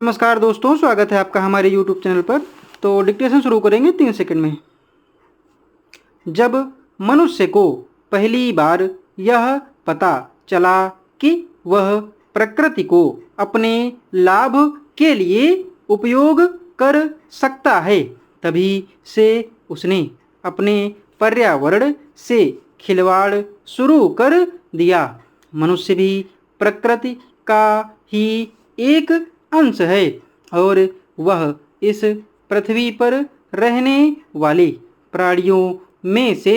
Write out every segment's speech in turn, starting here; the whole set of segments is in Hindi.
नमस्कार दोस्तों, स्वागत है आपका हमारे यूट्यूब चैनल पर। तो डिक्टेशन शुरू करेंगे 3 सेकंड में। जब मनुष्य को पहली बार यह पता चला कि वह प्रकृति को अपने लाभ के लिए उपयोग कर सकता है, तभी से उसने अपने पर्यावरण से खिलवाड़ शुरू कर दिया। मनुष्य भी प्रकृति का ही एक अंश है और वह इस पृथ्वी पर रहने वाले प्राणियों में से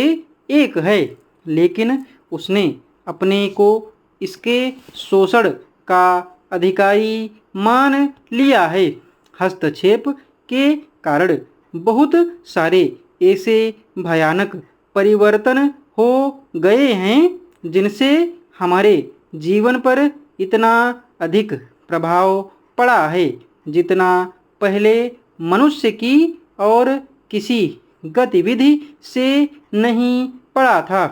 एक है, लेकिन उसने अपने को इसके शोषण का अधिकारी मान लिया है। हस्तक्षेप के कारण बहुत सारे ऐसे भयानक परिवर्तन हो गए हैं जिनसे हमारे जीवन पर इतना अधिक प्रभाव पड़ा है जितना पहले मनुष्य की और किसी गतिविधि से नहीं पड़ा था।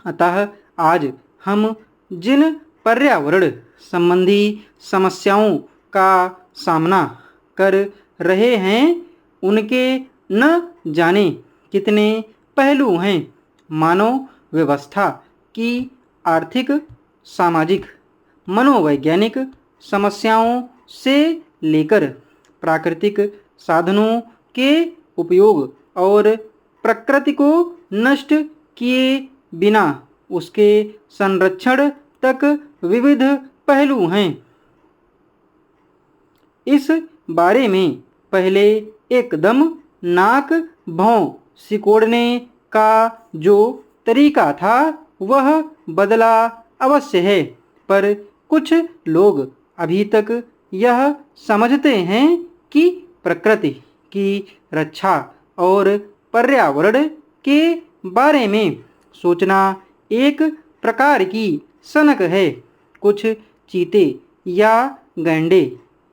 अतः आज हम जिन पर्यावरण संबंधी समस्याओं का सामना कर रहे हैं उनके न जाने कितने पहलू हैं। मानव व्यवस्था की आर्थिक, सामाजिक, मनोवैज्ञानिक समस्याओं से लेकर प्राकृतिक साधनों के उपयोग और प्रकृति को नष्ट किए बिना उसके संरक्षण तक विविध पहलू हैं। इस बारे में पहले एकदम नाक भौं सिकोड़ने का जो तरीका था वह बदला अवश्य है, पर कुछ लोग अभी तक यह समझते हैं कि प्रकृति की रक्षा और पर्यावरण के बारे में सोचना एक प्रकार की सनक है। कुछ चीते या गैंडे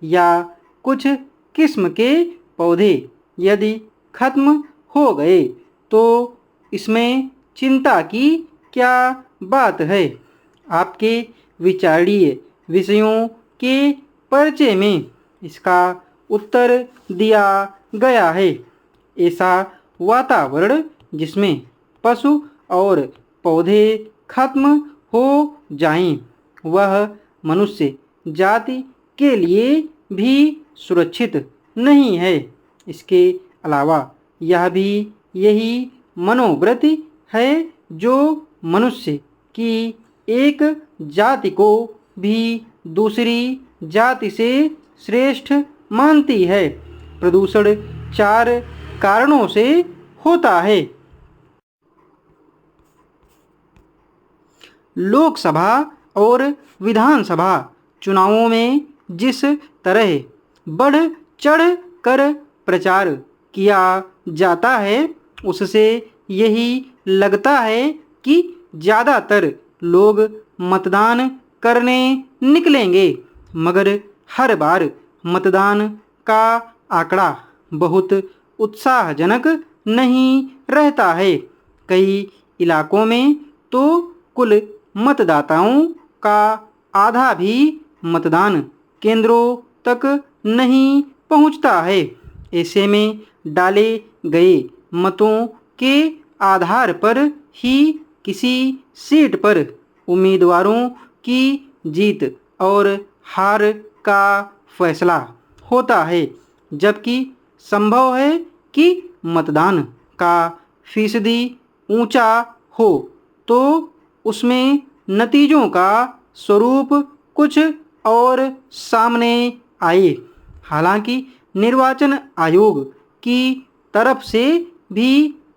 या कुछ किस्म के पौधे यदि खत्म हो गए तो इसमें चिंता की क्या बात है। आपके विचारणीय विषयों के परिचय में इसका उत्तर दिया गया है। ऐसा वातावरण जिसमें पशु और पौधे खत्म हो जाएं, वह मनुष्य जाति के लिए भी सुरक्षित नहीं है। इसके अलावा यह भी यही मनोवृत्ति है जो मनुष्य की एक जाति को भी दूसरी जाति से श्रेष्ठ मानती है। प्रदूषण 4 कारणों से होता है। लोकसभा और विधानसभा चुनावों में जिस तरह बढ़ चढ़ कर प्रचार किया जाता है उससे यही लगता है कि ज़्यादातर लोग मतदान करने निकलेंगे, मगर हर बार मतदान का आंकड़ा बहुत उत्साहजनक नहीं रहता है। कई इलाकों में तो कुल मतदाताओं का आधा भी मतदान केंद्रों तक नहीं पहुंचता है। ऐसे में डाले गए मतों के आधार पर ही किसी सीट पर उम्मीदवारों की जीत और हार का फैसला होता है, जबकि संभव है कि मतदान का फीसदी ऊंचा हो तो उसमें नतीजों का स्वरूप कुछ और सामने आए। हालांकि निर्वाचन आयोग की तरफ से भी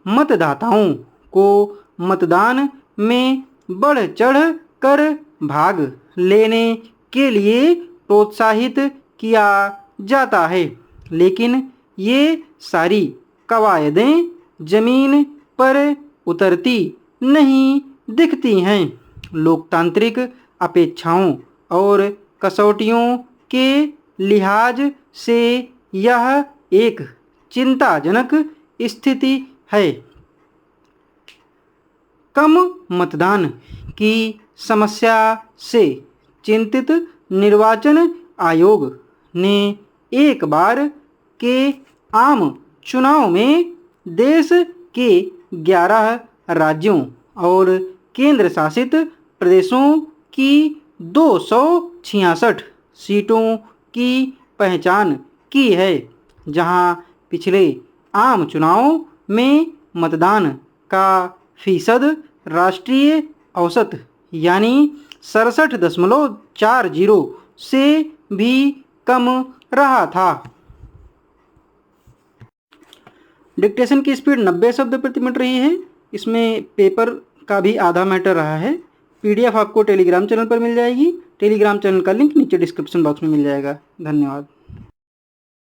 मतदाताओं को मतदान में बढ़ चढ़ कर भाग लेने के लिए प्रोत्साहित किया जाता है, लेकिन ये सारी कवायदें जमीन पर उतरती नहीं दिखती हैं। लोकतांत्रिक अपेक्षाओं और कसौटियों के लिहाज से यह एक चिंताजनक स्थिति है। कम मतदान की समस्या से चिंतित निर्वाचन आयोग ने एक बार के आम चुनाव में देश के 11 राज्यों और केंद्र शासित प्रदेशों की 266 सीटों की पहचान की है, जहां पिछले आम चुनाव में मतदान का फीसद राष्ट्रीय औसत यानी 67.40 से भी कम रहा था। डिक्टेशन की स्पीड 90 शब्द प्रति मिनट रही है। इसमें पेपर का भी आधा मैटर रहा है। पीडीएफ आपको टेलीग्राम चैनल पर मिल जाएगी। टेलीग्राम चैनल का लिंक नीचे डिस्क्रिप्शन बॉक्स में मिल जाएगा। धन्यवाद।